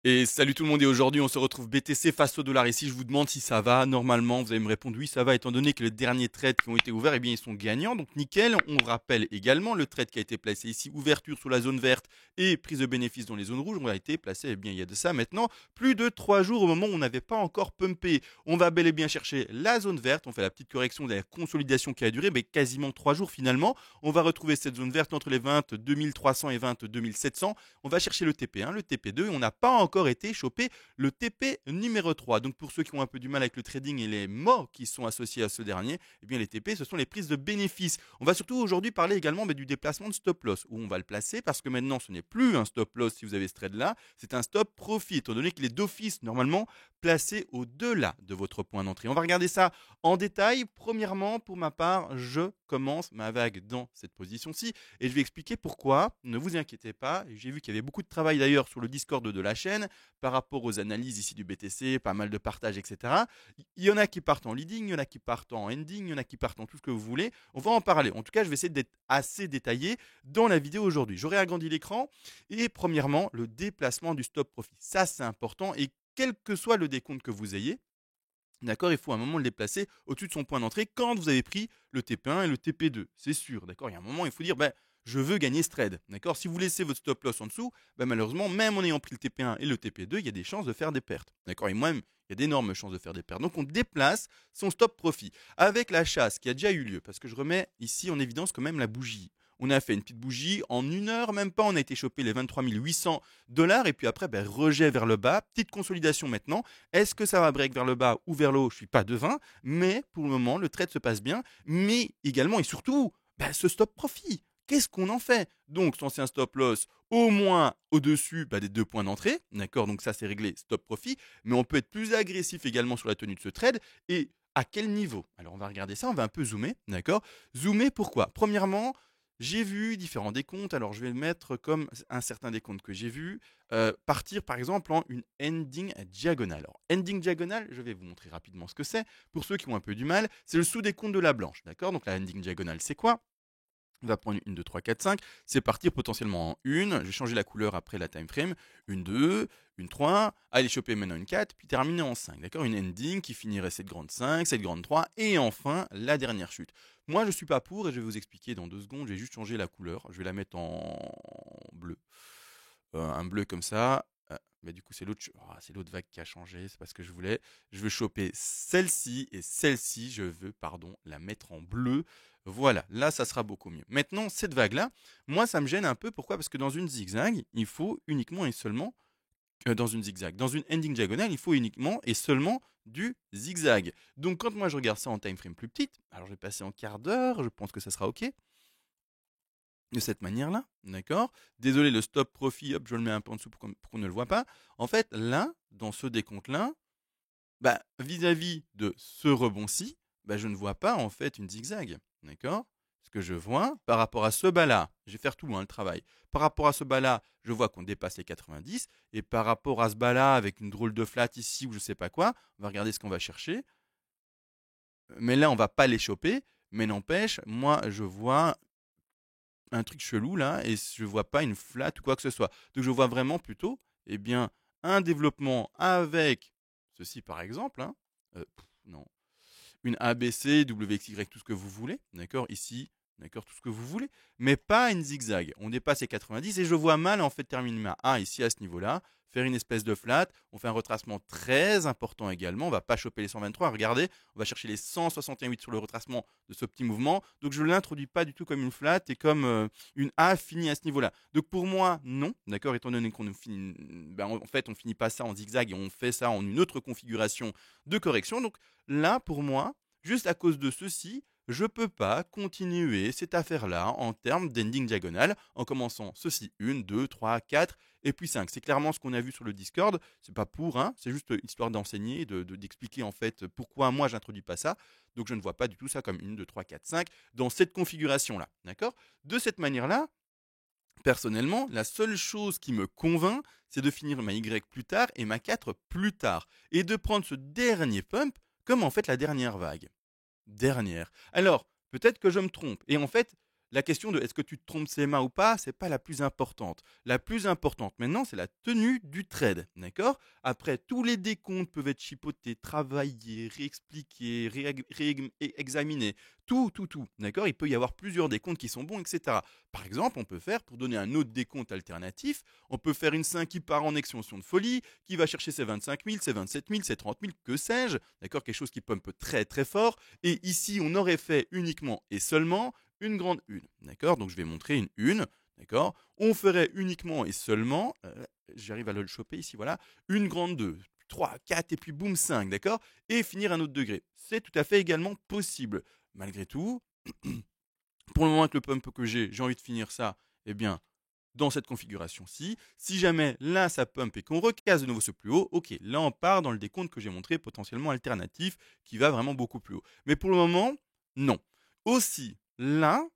Et salut tout le monde, et aujourd'hui on se retrouve BTC face au dollar. Ici je vous demande si ça va. Normalement vous allez me répondre oui ça va, étant donné que les derniers trades qui ont été ouverts, eh bien ils sont gagnants, donc nickel. On rappelle également le trade qui a été placé ici, ouverture sous la zone verte et prise de bénéfice dans les zones rouges, on a été placé, eh bien il y a de ça maintenant plus de 3 jours au moment où on n'avait pas encore pumpé. On va bel et bien chercher la zone verte, on fait la petite correction de la consolidation qui a duré mais quasiment 3 jours finalement. On va retrouver cette zone verte entre les 22 300 et 22 700. On va chercher le TP1, le TP2 et on n'a pas encore été chopé le TP numéro 3. Donc pour ceux qui ont un peu du mal avec le trading et les mots qui sont associés à ce dernier, eh bien les TP ce sont les prises de bénéfices. On va surtout aujourd'hui parler également du déplacement de stop loss, où on va le placer parce que maintenant ce n'est plus un stop loss si vous avez ce trade là, c'est un stop profit étant donné qu'il est d'office normalement placé au-delà de votre point d'entrée. On va regarder ça en détail. Premièrement, pour ma part, je commence ma vague dans cette position-ci et je vais expliquer pourquoi. Ne vous inquiétez pas, j'ai vu qu'il y avait beaucoup de travail d'ailleurs sur le Discord de la chaîne par rapport aux analyses ici du BTC, pas mal de partages, etc. Il y en a qui partent en leading, il y en a qui partent en ending, il y en a qui partent en tout ce que vous voulez. On va en parler. En tout cas, je vais essayer d'être assez détaillé dans la vidéo aujourd'hui. J'aurai agrandi l'écran et premièrement, le déplacement du stop profit. Ça, c'est important et quel que soit le décompte que vous ayez, d'accord, il faut à un moment le déplacer au-dessus de son point d'entrée quand vous avez pris le TP1 et le TP2. C'est sûr, d'accord. Il y a un moment, il faut dire, ben, je veux gagner ce trade, d'accord. Si vous laissez votre stop loss en dessous, ben, malheureusement, même en ayant pris le TP1 et le TP2, il y a des chances de faire des pertes, d'accord. Et moi-même, il y a d'énormes chances de faire des pertes. Donc, on déplace son stop profit avec la chasse qui a déjà eu lieu, parce que je remets ici en évidence quand même la bougie. On a fait une petite bougie en une heure, même pas. On a été chopé les 23 800 dollars et puis après, ben, rejet vers le bas. Petite consolidation maintenant. Est-ce que ça va break vers le bas ou vers le haut? Je ne suis pas devin, mais pour le moment, le trade se passe bien. Mais également et surtout, bah, ce stop profit, qu'est-ce qu'on en fait? Donc, son ancien stop loss, au moins au-dessus des 2 points d'entrée. D'accord. Donc, ça, c'est réglé, stop profit. Mais on peut être plus agressif également sur la tenue de ce trade. Et à quel niveau? Alors, on va regarder ça, on va un peu zoomer. D'accord. Zoomer pourquoi? Premièrement, j'ai vu différents décomptes. Alors, je vais le mettre comme un certain décompte que j'ai vu. Partir par exemple en une ending diagonale. Alors, ending diagonale, je vais vous montrer rapidement ce que c'est. Pour ceux qui ont un peu du mal, c'est le sous-décompte de la blanche. D'accord. Donc, la ending diagonale, c'est quoi? On va prendre une 2, 3, 4, 5. C'est partir potentiellement en une. Je vais changer la couleur après la time frame. Une 2, une 3. Aller choper maintenant une 4, puis terminer en 5. D'accord. Une ending qui finirait cette grande 5, cette grande 3. Et enfin, la dernière chute. Moi, je ne suis pas pour et je vais vous expliquer dans 2 secondes. Je vais juste changer la couleur. Je vais la mettre en bleu. Un bleu comme ça. Mais du coup, c'est l'autre vague qui a changé. C'est pas ce que je voulais. Je veux choper celle-ci et celle-ci, je veux, pardon, la mettre en bleu. Voilà, là, ça sera beaucoup mieux. Maintenant, cette vague-là, moi, ça me gêne un peu. Pourquoi? Parce que dans une zigzag, il faut uniquement et seulement dans une zigzag. Dans une ending diagonale, il faut uniquement et seulement du zigzag. Donc, quand moi je regarde ça en time frame plus petite, alors je vais passer en quart d'heure, je pense que ça sera OK de cette manière-là, d'accord. Désolé, le stop profit, hop, je le mets un peu en dessous pour qu'on ne le voit pas. En fait, là, dans ce décompte-là, vis-à-vis de ce rebond-ci, je ne vois pas en fait une zigzag, d'accord. Ce que je vois par rapport à ce bas-là, je vais faire tout le travail. Par rapport à ce bas-là, je vois qu'on dépasse les 90, et par rapport à ce bas-là, avec une drôle de flat ici ou je sais pas quoi, on va regarder ce qu'on va chercher. Mais là, on va pas les choper, mais n'empêche, moi, je vois un truc chelou là et je vois pas une flat ou quoi que ce soit. Donc je vois vraiment plutôt un développement avec ceci par exemple, hein. Non, une ABC, WXY, tout ce que vous voulez, d'accord, ici, d'accord, tout ce que vous voulez, mais pas une zigzag. On dépasse les 90 et je vois mal en fait terminer ma A ici à ce niveau-là, faire une espèce de flat. On fait un retracement très important également. On va pas choper les 123. Regardez, on va chercher les 161,8 sur le retracement de ce petit mouvement. Donc je ne l'introduis pas du tout comme une flat et comme une A finie à ce niveau-là. Donc pour moi, non, d'accord, étant donné qu'on finit, en fait, on finit pas ça en zigzag et on fait ça en une autre configuration de correction. Donc là, pour moi, juste à cause de ceci, je ne peux pas continuer cette affaire-là en termes d'ending diagonale en commençant ceci 1, 2, 3, 4 et puis 5. C'est clairement ce qu'on a vu sur le Discord. C'est pas pour, hein, c'est juste histoire d'enseigner, d'expliquer en fait pourquoi moi j'introduis pas ça. Donc je ne vois pas du tout ça comme 1, 2, 3, 4, 5 dans cette configuration-là. D'accord. De cette manière-là, personnellement, la seule chose qui me convainc, c'est de finir ma Y plus tard et ma 4 plus tard. Et de prendre ce dernier pump comme en fait la dernière vague. Dernière. Alors, peut-être que je me trompe. Et en fait, la question de est-ce que tu te trompes ses mains ou pas, c'est pas la plus importante. La plus importante maintenant, c'est la tenue du trade, d'accord? Après, tous les décomptes peuvent être chipotés, travaillés, réexpliqués, réexaminés, tout, d'accord? Il peut y avoir plusieurs décomptes qui sont bons, etc. Par exemple, on peut faire, pour donner un autre décompte alternatif, on peut faire une 5 qui part en extension de folie, qui va chercher ses 25 000, ses 27 000, ses 30 000, que sais-je, d'accord? Quelque chose qui pump très très fort. Et ici, on aurait fait uniquement et seulement une grande une, d'accord? Donc je vais montrer une, d'accord? On ferait uniquement et seulement, j'arrive à le choper ici, voilà, une grande 2, 3, 4 et puis boum 5, d'accord? Et finir un autre degré. C'est tout à fait également possible. Malgré tout, pour le moment avec le pump que j'ai envie de finir ça, eh bien, dans cette configuration-ci. Si jamais là ça pump et qu'on recasse de nouveau ce plus haut, ok, là on part dans le décompte que j'ai montré potentiellement alternatif qui va vraiment beaucoup plus haut. Mais pour le moment, non. Aussi, là,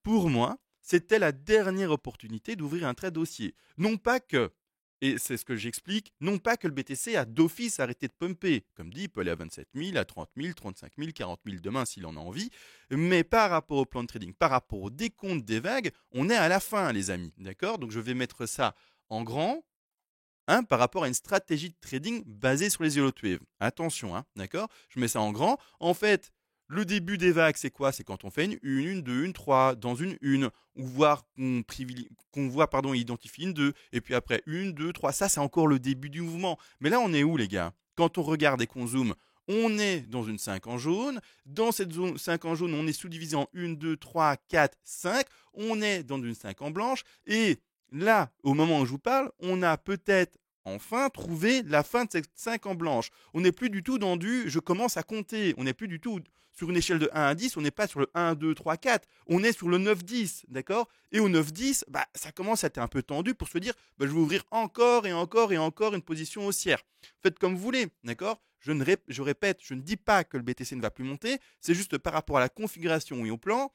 pour moi, c'était la dernière opportunité d'ouvrir un trade haussier. Non pas que, et c'est ce que j'explique, non pas que le BTC a d'office arrêté de pumper. Comme dit, il peut aller à 27 000, à 30 000, 35 000, 40 000 demain s'il en a envie. Mais par rapport au plan de trading, par rapport au décompte des vagues, on est à la fin, les amis. D'accord? Donc je vais mettre ça en grand. Hein, par rapport à une stratégie de trading basée sur les yellow wave. Attention, hein, d'accord? Je mets ça en grand. En fait, le début des vagues, c'est quoi? C'est quand on fait une 2, une 3, dans une, ou voir qu'on voit, pardon, identifie une 2, et puis après une 2 3. Ça, c'est encore le début du mouvement. Mais là, on est où, les gars? Quand on regarde et qu'on zoome, on est dans une 5 en jaune. Dans cette zone 5 en jaune, on est sous-divisé en 1, 2, 3, 4, 5. On est dans une 5 en blanche. Et là, au moment où je vous parle, on a peut-être enfin trouvé la fin de cette 5 en blanche. On n'est plus du tout dans du je commence à compter. On n'est plus du tout sur une échelle de 1 à 10. On n'est pas sur le 1, 2, 3, 4. On est sur le 9, 10. D'accord? Et au 9, 10, bah, ça commence à être un peu tendu pour se dire bah, je vais ouvrir encore et encore et encore une position haussière. Faites comme vous voulez. D'accord? Je répète, je ne dis pas que le BTC ne va plus monter. C'est juste par rapport à la configuration et au plan.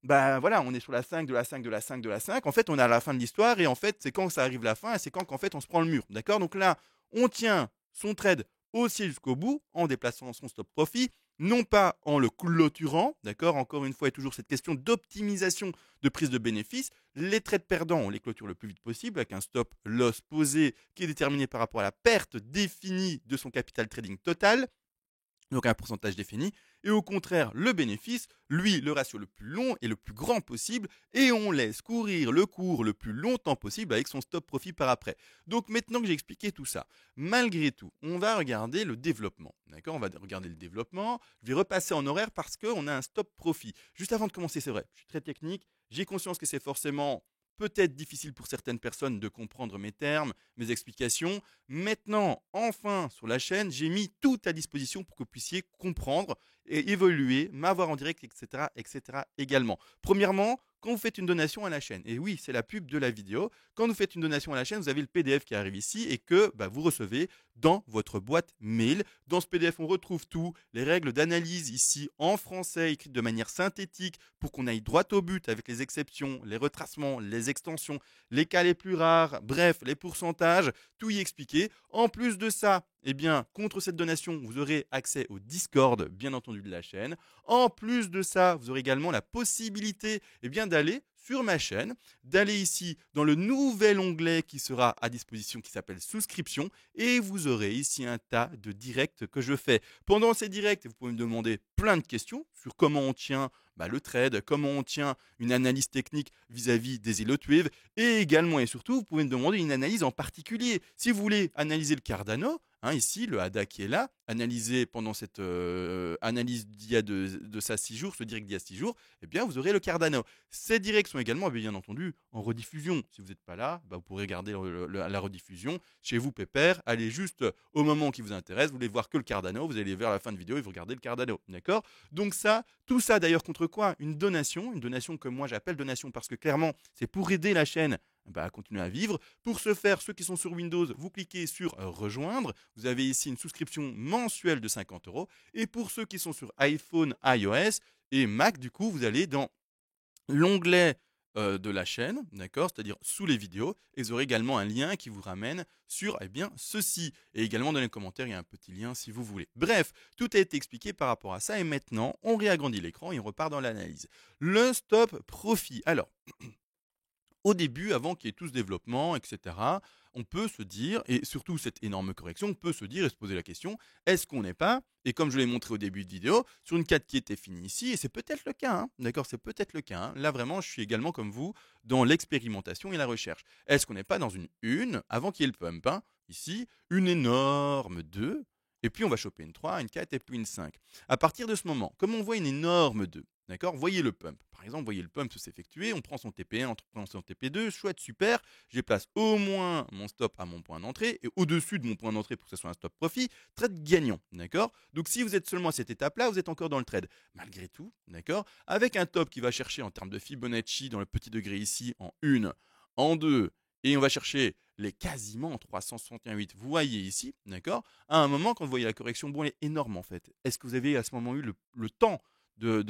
Bah voilà, on est sur la 5 de la 5 de la 5 de la 5. En fait, on est à la fin de l'histoire et en fait, c'est quand ça arrive la fin et c'est quand qu'en fait on se prend le mur. D'accord? Donc là, on tient son trade haussier jusqu'au bout en déplaçant son stop profit, non pas en le clôturant. D'accord? Encore une fois, il y a toujours cette question d'optimisation de prise de bénéfice. Les trades perdants, on les clôture le plus vite possible avec un stop loss posé qui est déterminé par rapport à la perte définie de son capital trading total, donc un pourcentage défini, et au contraire, le bénéfice, lui, le ratio le plus long et le plus grand possible, et on laisse courir le cours le plus longtemps possible avec son stop profit par après. Donc maintenant que j'ai expliqué tout ça, malgré tout, on va regarder le développement. D'accord? On va regarder le développement. Je vais repasser en horaire parce qu'on a un stop profit. Juste avant de commencer, c'est vrai, je suis très technique, j'ai conscience que c'est forcément peut-être difficile pour certaines personnes de comprendre mes termes, mes explications. Maintenant, enfin, sur la chaîne, j'ai mis tout à disposition pour que vous puissiez comprendre et évoluer, m'avoir en direct, etc., etc. également. Premièrement, quand vous faites une donation à la chaîne, et oui, c'est la pub de la vidéo, quand vous faites une donation à la chaîne, vous avez le PDF qui arrive ici et que bah, vous recevez dans votre boîte mail. Dans ce PDF, on retrouve tout, les règles d'analyse ici en français, écrites de manière synthétique pour qu'on aille droit au but avec les exceptions, les retracements, les extensions, les cas les plus rares, bref, les pourcentages, tout y expliqué. En plus de ça, eh bien, contre cette donation, vous aurez accès au Discord, bien entendu, de la chaîne. En plus de ça, vous aurez également la possibilité eh bien, d'aller sur ma chaîne, d'aller ici dans le nouvel onglet qui sera à disposition qui s'appelle souscription et vous aurez ici un tas de directs que je fais. Pendant ces directs, vous pouvez me demander plein de questions sur comment on tient le trade, comment on tient une analyse technique vis-à-vis des Elliott Wave et également et surtout, vous pouvez me demander une analyse en particulier. Si vous voulez analyser le Cardano, ici, le ADA qui est là, analysé pendant cette analyse d'il y a de ça 6 jours, ce direct d'il y a 6 jours, eh bien, vous aurez le Cardano. Ces directs sont également, bien entendu, en rediffusion. Si vous n'êtes pas là, vous pourrez regarder la rediffusion chez vous, pépère. Allez juste au moment qui vous intéresse, vous voulez voir que le Cardano, vous allez vers la fin de vidéo et vous regardez le Cardano. D'accord? Donc ça, tout ça d'ailleurs contre quoi? Une donation que moi j'appelle donation parce que clairement, c'est pour aider la chaîne à continuer à vivre. Pour ce faire, ceux qui sont sur Windows, vous cliquez sur rejoindre. Vous avez ici une souscription mensuelle de 50 €. Et pour ceux qui sont sur iPhone, iOS et Mac, du coup, vous allez dans l'onglet de la chaîne, d'accord? C'est-à-dire sous les vidéos. Et vous aurez également un lien qui vous ramène sur eh bien, ceci. Et également dans les commentaires, il y a un petit lien si vous voulez. Bref, tout a été expliqué par rapport à ça. Et maintenant, on réagrandit l'écran et on repart dans l'analyse. Le stop profit. Alors, au début, avant qu'il y ait tout ce développement, etc., on peut se dire, et surtout cette énorme correction, on peut se dire et se poser la question, est-ce qu'on n'est pas, et comme je l'ai montré au début de vidéo, sur une 4 qui était finie ici, et c'est peut-être le cas, hein, d'accord, c'est peut-être le cas. Hein. Là, vraiment, je suis également comme vous dans l'expérimentation et la recherche. Est-ce qu'on n'est pas dans une 1, avant qu'il y ait le pump, hein, ici, une énorme 2, et puis on va choper une 3, une 4 et puis une 5. À partir de ce moment, comme on voit une énorme 2, d'accord, voyez le pump. Par exemple, voyez le pump s'effectuer, on prend son TP1, on prend son TP2, chouette, super, je place au moins mon stop à mon point d'entrée, et au-dessus de mon point d'entrée pour que ce soit un stop profit, trade gagnant, d'accord. Donc si vous êtes seulement à cette étape-là, vous êtes encore dans le trade. Malgré tout, d'accord, avec un top qui va chercher en termes de Fibonacci dans le petit degré ici, en 1, en 2, et on va chercher les quasiment en 361,8. Vous voyez ici, d'accord, à un moment, quand vous voyez la correction, bon, elle est énorme en fait. Est-ce que vous avez à ce moment eu le temps de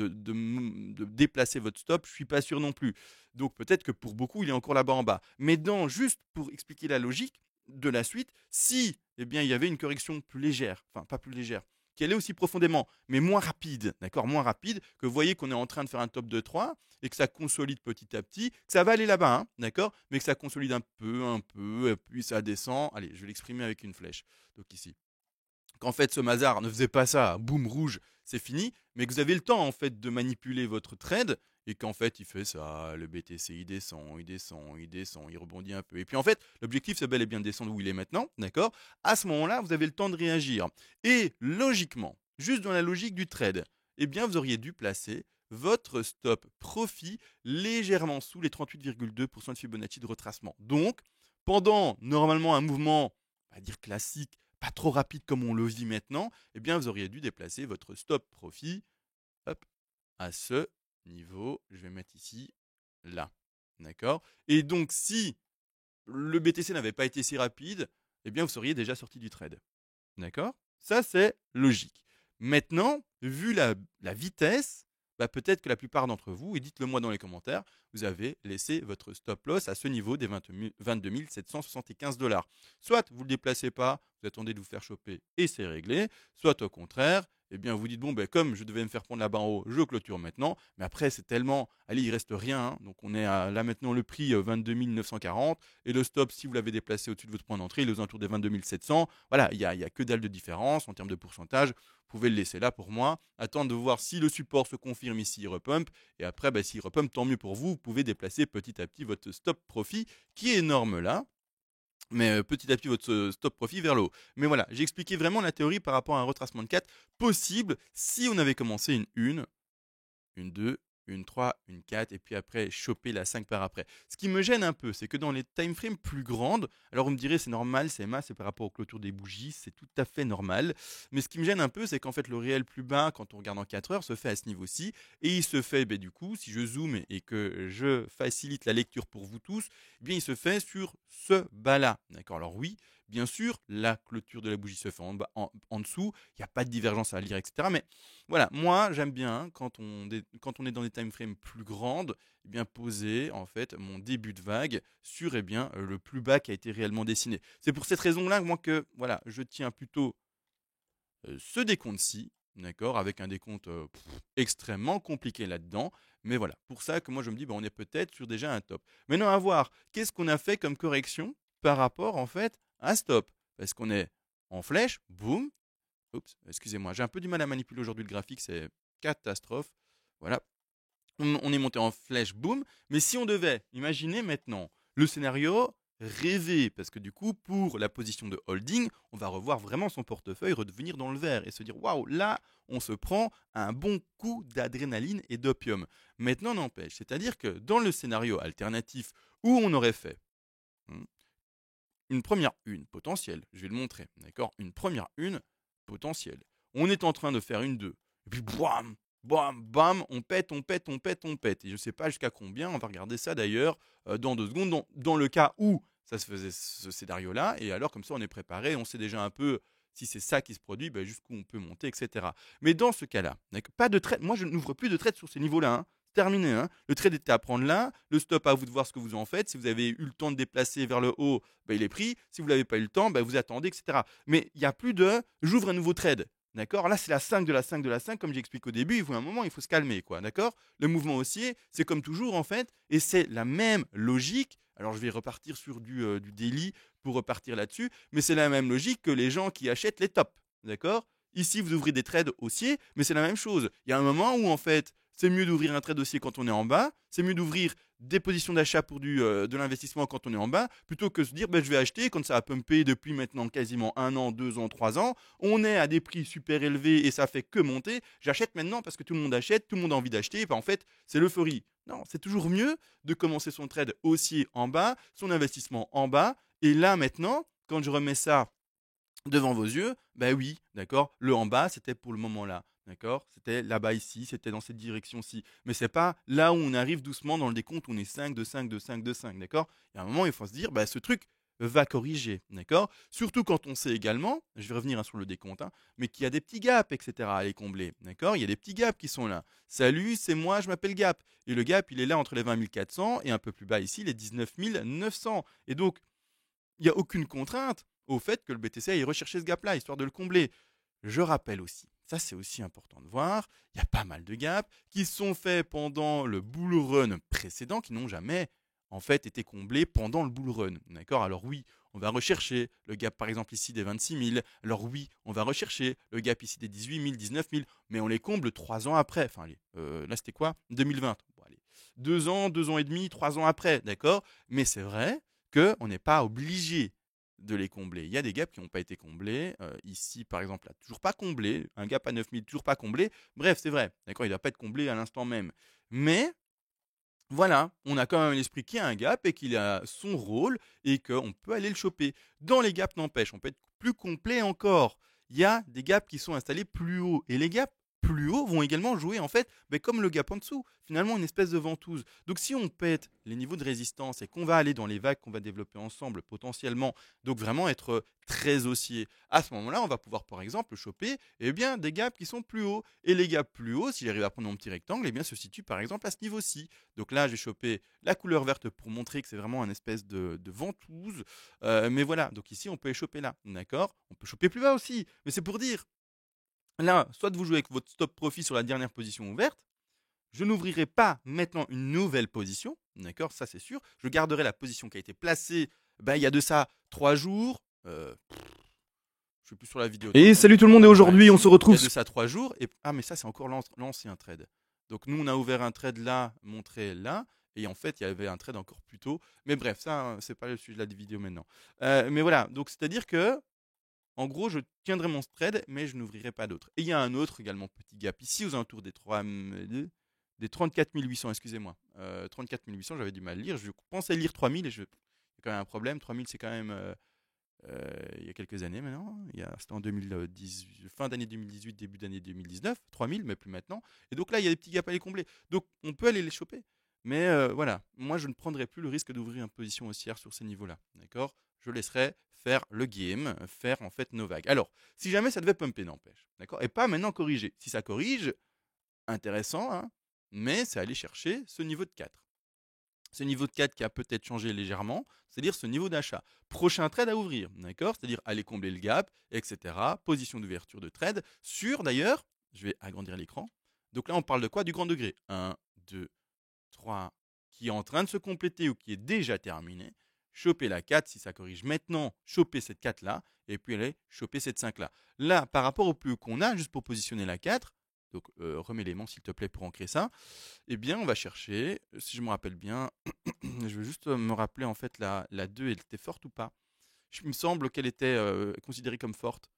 déplacer votre stop? Je ne suis pas sûr non plus. Donc peut-être que pour beaucoup, il est encore là-bas en bas. Mais juste pour expliquer la logique de la suite, si eh bien, il y avait une correction plus légère, enfin pas plus légère, qui allait aussi profondément, mais moins rapide, d'accord, moins rapide, que vous voyez qu'on est en train de faire un top de 3 et que ça consolide petit à petit, que ça va aller là-bas, hein, d'accord, mais que ça consolide un peu, et puis ça descend. Allez, je vais l'exprimer avec une flèche. Donc ici, qu'en fait ce Mazar ne faisait pas ça, boum rouge, c'est fini, mais que vous avez le temps en fait de manipuler votre trade et qu'en fait il fait ça, le BTC il descend, il descend, il descend, il rebondit un peu. Et puis en fait, l'objectif c'est bel et bien de descendre où il est maintenant, d'accord? À ce moment-là, vous avez le temps de réagir. Et logiquement, juste dans la logique du trade, eh bien vous auriez dû placer votre stop profit légèrement sous les 38,2% de Fibonacci de retracement. Donc, pendant normalement un mouvement, on va dire classique, pas trop rapide comme on le vit maintenant, eh bien vous auriez dû déplacer votre stop profit, hop, à ce niveau. Je vais mettre ici, là. D'accord? Et donc si le BTC n'avait pas été si rapide, eh bien vous seriez déjà sorti du trade. D'accord? Ça, c'est logique. Maintenant, vu la vitesse, bah, peut-être que la plupart d'entre vous, et dites-le moi dans les commentaires, vous avez laissé votre stop loss à ce niveau des 22 775 $. Soit vous ne le déplacez pas, vous attendez de vous faire choper et c'est réglé, soit au contraire, eh bien vous dites, bon, ben, comme je devais me faire prendre là-bas en haut, je clôture maintenant. Mais après, c'est tellement, allez, il reste rien. Hein. Donc on est à, là maintenant le prix 22 940 et le stop, si vous l'avez déplacé au-dessus de votre point d'entrée, il est aux alentours des 22 700. Voilà, il y a que dalle de différence en termes de pourcentage. Vous pouvez le laisser là pour moi, attendre de voir si le support se confirme ici, il repump, et après, bah, s'il repump, tant mieux pour vous, vous pouvez déplacer petit à petit votre stop profit, qui est énorme là, mais petit à petit votre stop profit vers le haut. Mais voilà, j'ai expliqué vraiment la théorie par rapport à un retracement de 4 possible si on avait commencé une 1, une 2, une 3, une 4, et puis après choper la 5 par après. Ce qui me gêne un peu, c'est que dans les time frames plus grandes, alors vous me direz c'est normal, c'est par rapport aux clôtures des bougies, c'est tout à fait normal, mais ce qui me gêne un peu, c'est qu'en fait le réel plus bas, quand on regarde en 4 heures, se fait à ce niveau-ci, et il se fait, du coup, si je zoome et que je facilite la lecture pour vous tous, il se fait sur ce bas-là, d'accord? Alors oui, bien sûr, la clôture de la bougie se fait en dessous, il n'y a pas de divergence à lire, etc., mais voilà, moi j'aime bien quand on est dans des time frames plus grandes, eh bien poser en fait mon début de vague sur le plus bas qui a été réellement dessiné. C'est pour cette raison-là moi que voilà, je tiens plutôt ce décompte-ci, d'accord, avec un décompte extrêmement compliqué là-dedans. Mais voilà, pour ça que moi je me dis, on est peut-être sur déjà un top. Maintenant à voir, qu'est-ce qu'on a fait comme correction par rapport en fait à stop? Parce qu'on est en flèche, boum. Oups, excusez-moi, j'ai un peu du mal à manipuler aujourd'hui le graphique, c'est catastrophe. Voilà, on est monté en flèche, boum. Mais si on devait imaginer maintenant le scénario rêvé, parce que du coup, pour la position de holding, on va revoir vraiment son portefeuille redevenir dans le vert et se dire waouh, là, on se prend un bon coup d'adrénaline et d'opium. Maintenant, n'empêche, c'est-à-dire que dans le scénario alternatif où on aurait fait une première une potentielle, je vais le montrer, d'accord, une première une potentielle. On est en train de faire une 2, et puis bam, bam, bam, on pète, on pète, on pète, on pète. Et je ne sais pas jusqu'à combien, on va regarder ça d'ailleurs dans 2 secondes, dans le cas où ça se faisait ce scénario-là, et alors comme ça on est préparé, on sait déjà un peu si c'est ça qui se produit, jusqu'où on peut monter, etc. Mais dans ce cas-là, pas de trade, moi je n'ouvre plus de trade sur ces niveaux-là, hein. terminé. Hein. Le trade était à prendre là, le stop à vous de voir ce que vous en faites. Si vous avez eu le temps de déplacer vers le haut, bah, il est pris. Si vous l'avez pas eu le temps, bah, vous attendez, etc. Mais il n'y a plus de j'ouvre un nouveau trade. D'accord. Là, c'est la 5 de la 5 de la 5, comme j'explique au début. Il faut un moment, il faut se calmer, quoi. D'accord. Le mouvement haussier, c'est comme toujours, en fait, et c'est la même logique. Alors, je vais repartir sur du daily pour repartir là-dessus, mais c'est la même logique que les gens qui achètent les tops. D'accord. Ici, vous ouvrez des trades haussiers, mais c'est la même chose. Il y a un moment où, en fait, c'est mieux d'ouvrir un trade haussier quand on est en bas. C'est mieux d'ouvrir des positions d'achat pour de l'investissement quand on est en bas, plutôt que de se dire ben, je vais acheter quand ça a pumpé depuis maintenant quasiment 1 an, 2 ans, 3 ans. On est à des prix super élevés et ça fait que monter. J'achète maintenant parce que tout le monde achète, tout le monde a envie d'acheter. Ben, en fait, c'est l'euphorie. Non, c'est toujours mieux de commencer son trade haussier en bas, son investissement en bas. Et là maintenant, quand je remets ça devant vos yeux, ben oui, d'accord, le en bas, c'était pour le moment là, d'accord, c'était là-bas ici, c'était dans cette direction-ci, mais c'est pas là où on arrive doucement dans le décompte, où on est 5, de 5, de 5, de 5, d'accord. Il y a un moment, il faut se dire, ben, ce truc va corriger, d'accord, surtout quand on sait également, je vais revenir sur le décompte, hein, mais qu'il y a des petits gaps, etc. à aller combler, d'accord, il y a des petits gaps qui sont là. Salut, c'est moi, je m'appelle Gap, et le gap, il est là entre les 20 400 et un peu plus bas ici, les 19 900, et donc, il n'y a aucune contrainte au fait que le BTC aille rechercher ce gap-là, histoire de le combler. Je rappelle aussi, ça c'est aussi important de voir, il y a pas mal de gaps qui sont faits pendant le bull run précédent, qui n'ont jamais en fait été comblés pendant le bull run. D'accord. Alors oui, on va rechercher le gap par exemple ici des 26 000, alors oui, on va rechercher le gap ici des 18 000, 19 000, mais on les comble 3 ans après. Enfin allez, là c'était quoi 2020. Bon, allez. 2 ans, 2 ans et demi, 3 ans après, d'accord. Mais c'est vrai qu'on n'est pas obligé de les combler. Il y a des gaps qui n'ont pas été comblés. Ici, par exemple, là, toujours pas comblé. Un gap à 9000, toujours pas comblé. Bref, c'est vrai. D'accord, il ne doit pas être comblé à l'instant même. Mais voilà, on a quand même l'esprit qu'il y a un gap et qu'il a son rôle et qu'on peut aller le choper. Dans les gaps, n'empêche, on peut être plus complet encore. Il y a des gaps qui sont installés plus haut. Et les gaps plus hauts vont également jouer, en fait, comme le gap en dessous. Finalement, une espèce de ventouse. Donc, si on pète les niveaux de résistance et qu'on va aller dans les vagues qu'on va développer ensemble potentiellement, donc vraiment être très haussier, à ce moment-là, on va pouvoir, par exemple, choper des gaps qui sont plus hauts. Et les gaps plus hauts, si j'arrive à prendre mon petit rectangle, se situent, par exemple, à ce niveau-ci. Donc là, j'ai chopé la couleur verte pour montrer que c'est vraiment un espèce de ventouse. Mais voilà, donc ici, on peut les choper là, d'accord. On peut choper plus bas aussi, mais c'est pour dire, là, soit vous jouez avec votre stop profit sur la dernière position ouverte, je n'ouvrirai pas maintenant une nouvelle position, d'accord, ça c'est sûr. Je garderai la position qui a été placée, il y a de ça 3 jours. Je suis plus sur la vidéo. Et salut tout le monde, et aujourd'hui on se retrouve. Il y a de ça 3 jours. Et, mais ça, c'est encore l'ancien trade. Donc, nous, on a ouvert un trade là, montré là. Et en fait, il y avait un trade encore plus tôt. Mais bref, ça, c'est pas le sujet de la vidéo maintenant. Mais voilà. Donc, c'est-à-dire que, en gros, je tiendrai mon trade, mais je n'ouvrirai pas d'autres. Et il y a un autre également petit gap ici, aux alentours des 34 800, excusez-moi. 34 800, j'avais du mal à lire. Je pensais lire 3000 et il y a quand même un problème. 3000, c'est quand même. Il y a quelques années maintenant, c'était en 2010, fin d'année 2018, début d'année 2019, 3000, mais plus maintenant. Et donc là, il y a des petits gaps à les combler. Donc on peut aller les choper. Mais voilà, moi je ne prendrai plus le risque d'ouvrir une position haussière sur ces niveaux-là. D'accord. Je laisserai faire le game, faire en fait nos vagues. Alors, si jamais ça devait pumper, n'empêche. D'accord. Et pas maintenant corriger. Si ça corrige, intéressant, hein, mais c'est aller chercher ce niveau de 4. Ce niveau de 4 qui a peut-être changé légèrement, c'est-à-dire ce niveau d'achat. Prochain trade à ouvrir, d'accord. C'est-à-dire aller combler le gap, etc. Position d'ouverture de trade sur, d'ailleurs, je vais agrandir l'écran. Donc là, on parle de quoi? Du grand degré. 1, 2, 3, qui est en train de se compléter ou qui est déjà terminé. Choper la 4 si ça corrige maintenant, choper cette 4-là, et puis aller choper cette 5-là. Là, par rapport au plus haut qu'on a, juste pour positionner la 4, donc remets l'élément s'il te plaît pour ancrer ça, on va chercher, si je me rappelle bien, je vais juste me rappeler en fait la 2, elle était forte ou pas? Il me semble qu'elle était considérée comme forte.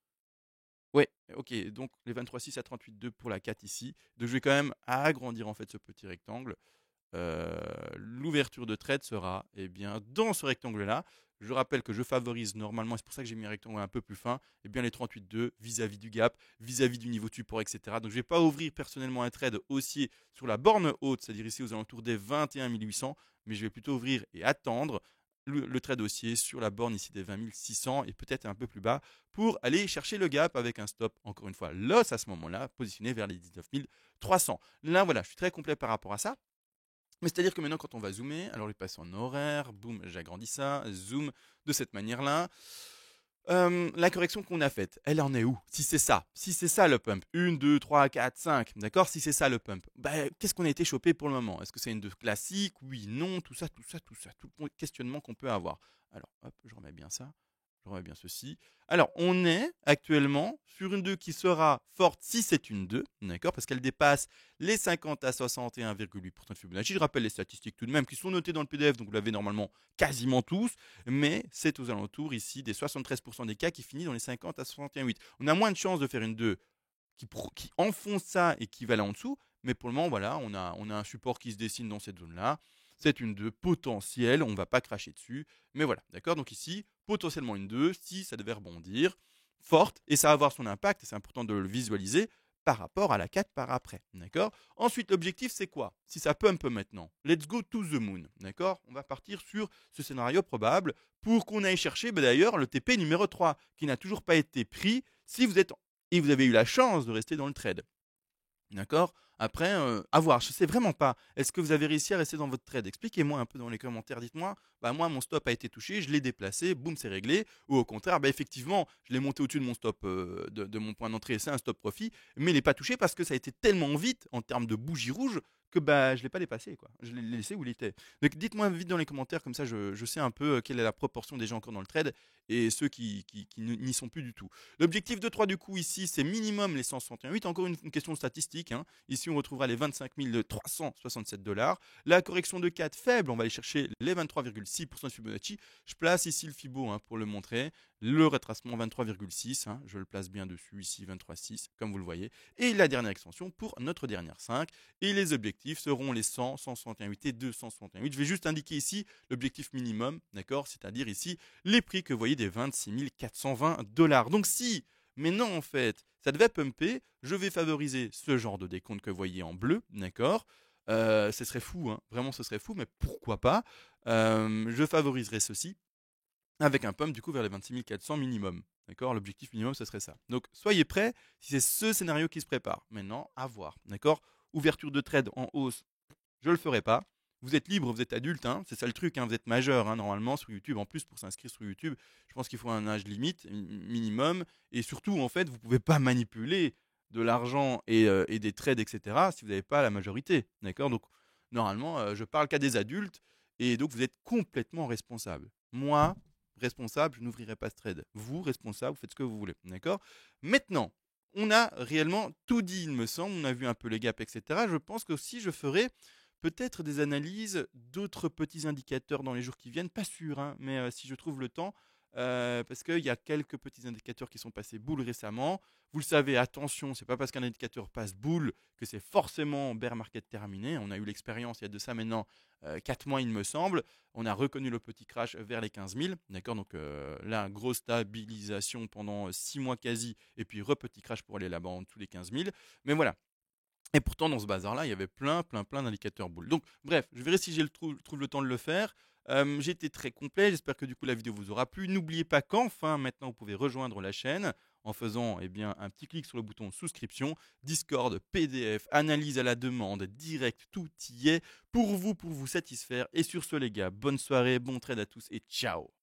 Ouais, ok, donc les 23,6 à 38,2 pour la 4 ici. Donc je vais quand même agrandir en fait ce petit rectangle. L'ouverture de trade sera dans ce rectangle-là. Je rappelle que je favorise normalement, c'est pour ça que j'ai mis un rectangle un peu plus fin, les 38,2 vis-à-vis du gap, vis-à-vis du niveau de support, etc. Donc je ne vais pas ouvrir personnellement un trade haussier sur la borne haute, c'est-à-dire ici aux alentours des 21 800, mais je vais plutôt ouvrir et attendre le trade haussier sur la borne ici des 20 600 et peut-être un peu plus bas pour aller chercher le gap avec un stop, encore une fois, loss à ce moment-là, positionné vers les 19 300. Là, voilà, je suis très complet par rapport à ça. Mais c'est-à-dire que maintenant, quand on va zoomer, alors je vais passer en horaire, boum, j'agrandis ça, zoom, de cette manière-là. La correction qu'on a faite, elle en est où? Si c'est ça le pump, 1, 2, 3, 4, 5, d'accord? Si c'est ça le pump, bah, qu'est-ce qu'on a été chopé pour le moment? Est-ce que c'est une 2 classique? Oui, non, tout ça, tout ça, tout ça, tout le questionnement qu'on peut avoir. Alors, hop, je remets bien ça. Je remets bien ceci. Alors, on est actuellement sur une 2 qui sera forte si c'est une 2, d'accord? Parce qu'elle dépasse les 50 à 61,8% de Fibonacci. Je rappelle les statistiques tout de même qui sont notées dans le PDF, donc vous l'avez normalement quasiment tous, mais c'est aux alentours ici des 73% des cas qui finit dans les 50 à 61,8. On a moins de chances de faire une 2 qui enfonce ça et qui va là en dessous, mais pour le moment, voilà, on a un support qui se dessine dans cette zone-là. C'est une 2 potentielle, on ne va pas cracher dessus, mais voilà, d'accord? Donc ici, potentiellement une 2, si ça devait rebondir, forte, et ça va avoir son impact, et c'est important de le visualiser, par rapport à la 4 par après, d'accord? Ensuite, l'objectif, c'est quoi? Si ça pump maintenant, let's go to the moon, d'accord? On va partir sur ce scénario probable pour qu'on aille chercher, d'ailleurs, le TP numéro 3, qui n'a toujours pas été pris si vous êtes et vous avez eu la chance de rester dans le trade. D'accord? Après, à voir. Je sais vraiment pas. Est-ce que vous avez réussi à rester dans votre trade? Expliquez-moi un peu dans les commentaires. Dites-moi, bah moi, mon stop a été touché, je l'ai déplacé, boum, c'est réglé. Ou au contraire, bah effectivement, je l'ai monté au-dessus de mon stop, de mon point d'entrée, c'est un stop profit, mais il n'est pas touché parce que ça a été tellement vite en termes de bougie rouge que bah je l'ai pas dépassé, quoi. Je l'ai laissé où il était. Donc dites-moi vite dans les commentaires, comme ça je sais un peu quelle est la proportion des gens encore dans le trade et ceux qui n'y sont plus du tout. L'objectif de 3 du coup ici, c'est minimum les 161,8. Encore une question statistique, hein. Ici, on retrouvera les 25 367 $. La correction de 4 faible, on va aller chercher les 23,6% de Fibonacci. Je place ici le Fibo pour le montrer. Le retracement 23,6, je le place bien dessus ici, 23,6, comme vous le voyez. Et la dernière extension pour notre dernière 5. Et les objectifs seront les 100, 161,8 et 261,8. Je vais juste indiquer ici l'objectif minimum, d'accord? C'est-à-dire ici les prix que vous voyez des 26 420 $. Donc si non, en fait, ça devait pumper, je vais favoriser ce genre de décompte que vous voyez en bleu, d'accord? Ce serait fou, hein, vraiment ce serait fou, mais pourquoi pas? Je favoriserai ceci avec un pump du coup vers les 26 400 minimum. D'accord? L'objectif minimum, ce serait ça. Donc soyez prêts si c'est ce scénario qui se prépare. Maintenant, à voir. D'accord? Ouverture de trade en hausse, je le ferai pas. Vous êtes libre, vous êtes adulte, c'est ça le truc, vous êtes majeur normalement sur YouTube. En plus, pour s'inscrire sur YouTube, je pense qu'il faut un âge limite, minimum. Et surtout, en fait, vous ne pouvez pas manipuler de l'argent et des trades, etc., si vous n'avez pas la majorité. D'accord? Donc, normalement, je parle qu'à des adultes et donc vous êtes complètement responsable. Moi, responsable, je n'ouvrirai pas ce trade. Vous, responsable, vous faites ce que vous voulez. D'accord? Maintenant, on a réellement tout dit, il me semble. On a vu un peu les gaps, etc. Je pense que aussi je ferai peut-être des analyses d'autres petits indicateurs dans les jours qui viennent. Pas sûr, mais si je trouve le temps. Parce qu'il y a quelques petits indicateurs qui sont passés boule récemment. Vous le savez, attention, c'est pas parce qu'un indicateur passe boule que c'est forcément bear market terminé. On a eu l'expérience il y a de ça maintenant 4 mois, il me semble. On a reconnu le petit crash vers les 15 000. D'accord, donc là, grosse stabilisation pendant 6 mois quasi, et puis petit crash pour aller là-bas en dessous des 15 000. Mais voilà, et pourtant, dans ce bazar-là, il y avait plein d'indicateurs boules. Donc, bref, je verrai si trouve le temps de le faire. J'ai été très complet. J'espère que du coup, la vidéo vous aura plu. N'oubliez pas qu'enfin, maintenant, vous pouvez rejoindre la chaîne en faisant un petit clic sur le bouton souscription. Discord, PDF, analyse à la demande, direct, tout y est pour vous satisfaire. Et sur ce, les gars, bonne soirée, bon trade à tous et ciao!